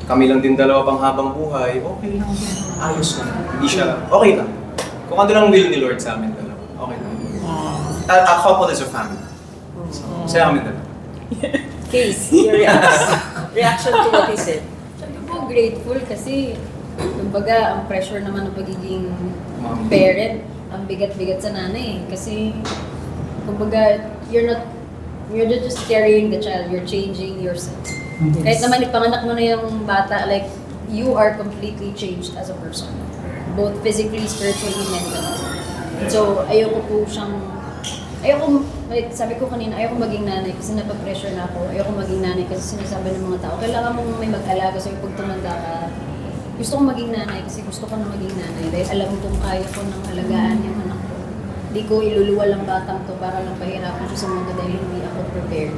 kami lang din dalawa pang habang buhay, okay lang. Ayos lang. Hindi siya, okay lang. Kung ano lang will ni Lord sa amin dalawa, okay lang. A couple is a family. So, saya kami dalawa. Case, your reaction to what he said. Sabi po, grateful kasi, kumbaga, ang pressure naman ng pagiging parent, ang bigat-bigat sa nanay. Kasi, kumbaga, you're not just carrying the child, you're changing yourself. Yes. Kahit naman ipanganak mo na yung bata, like, you are completely changed as a person. Both physically, spiritually, mentally. So, like, sabi ko kanina, ayoko maging nanay kasi napapressure na ako. Ayoko maging nanay kasi sinasabi ng mga tao, kailangan mong may mag-alaga sa'yo pag tumanda ka. Gusto kong maging nanay kasi gusto ko na maging nanay dahil alam kong kaya ko nang alagaan yung anak ko. Hindi ko iluluwal ang batang to para lang pahirapan siya sa mundo dahil hindi ako prepared.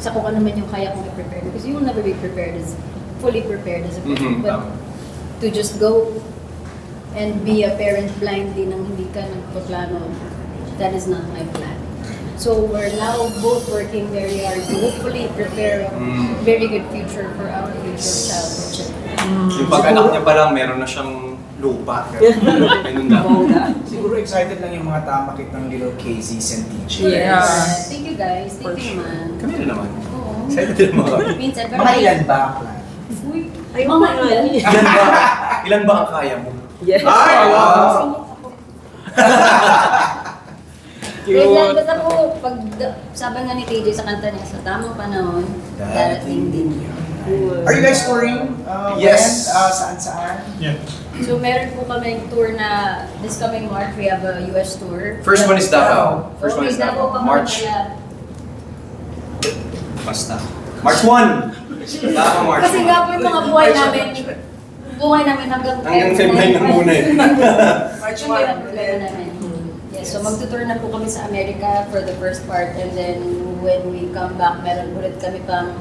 Sa kung ano man yung kaya kong i-prepare. Because you will never be fully prepared as a parent. But to just go and be a parent blindly nang hindi ka nagpaplano, that is not my plan. So we're now both working very hard to hopefully prepare a very good future for our future child. Yung pag-anak niya pa lang, meron na siyang lupa. Ganun lang. Siguro excited lang yung mga tao makita ng little Casey's and TJ. Yes. Thank you guys. Thank you man. Kami na naman. Oo. Excited din mga kami. Minsan, pero Mga ilan ba, Clan? Uy, Ay, mga mga ilan. Ilan ba ang kaya mo? Yes. Ay, wow! Wait lang, basta po, pag sabi nga ni TJ sa kanta niya, sa tamang panahon, darating din yun. Are you guys touring? Yes. When? Saan-saan? Yeah. So meron po kami tour na this coming March, we have a US tour. First one is Davao. First one is Okay, Davao. pa March. kaya. Basta. March 1! Davao March 1. Kasi nga po yung mga buhay namin hanggang Hanggang Feb 9 lang muna eh. March Yung hirap talaga namin. Yes, so magtutour na po kami sa America for the first part and then when we come back, meron ulit kami pang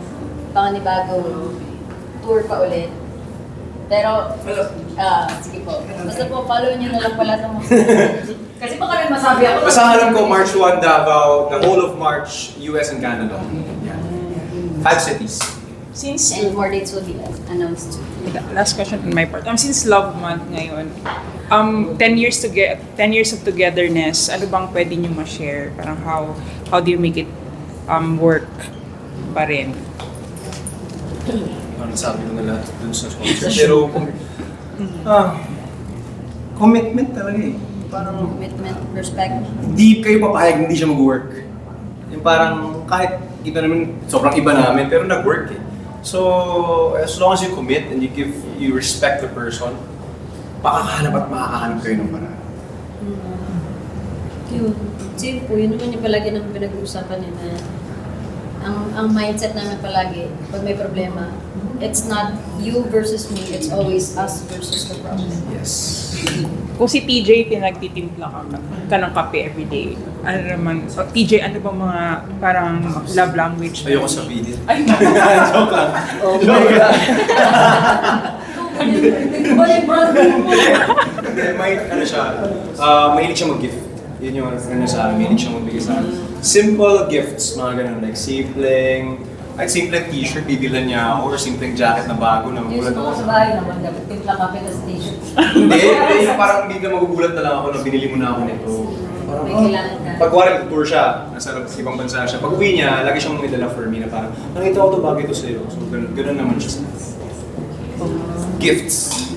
panganibagong tour pa ulit. Pero, sige po. Basta po, follow nyo na lang pala itong kasi baka may masabi ako. Basta alam ko, March 1 Davao, the whole of March, US and Canada. Yeah. 5 cities. Since And more dates will be announced too. Last question on my part. Since Love Month ngayon, 10 years of togetherness, ano bang pwede niyo ma-share? Parang how do you make it work pa rin? Ano sabi ko na lahat dun sa sponsor. Pero, commitment talaga eh. Parang, Commitment, respect. hindi kayo papayag hindi siya mag-work. Yung parang, kahit iba naman, sobrang iba namin, pero nag-work eh. So, as long as you commit and you respect the person, makakahanap at makakahanap kayo ng paraan. Yun. Same po, yun naman yung palagi naman pinag-uusapan nila. Ang mindset namin palagi, pag may problema, it's not you versus me, it's always us versus the problem. Yes. Kung si TJ pinagtitimpla ka ng kape everyday, ano naman, TJ, ano bang mga parang love language? Ayoko sabihin. Ay, Joke lang. Joke lang. Hindi, may ano siya, mahilig siya mag-gift. Yun yung ano sa akin, mahilig siya magbigay sa akin. Simple gifts, mga ganun, like simpleng t-shirt, bibilan niya ako, or simpleng jacket na bago na Yung magulat mga ako. sa bahay naman, dapat timpla kape na station. Hindi, yung parang bigla magugulat na lang ako na binili mo na ako nito. Parang, May kailangan ka. pag wala tour siya, nasa ibang bansa siya, pag uwi niya, lagi siyang may dala for me na parang, nakita ko ito, bagay ito sa'yo. So, ganun naman siya sa akin. Gifts.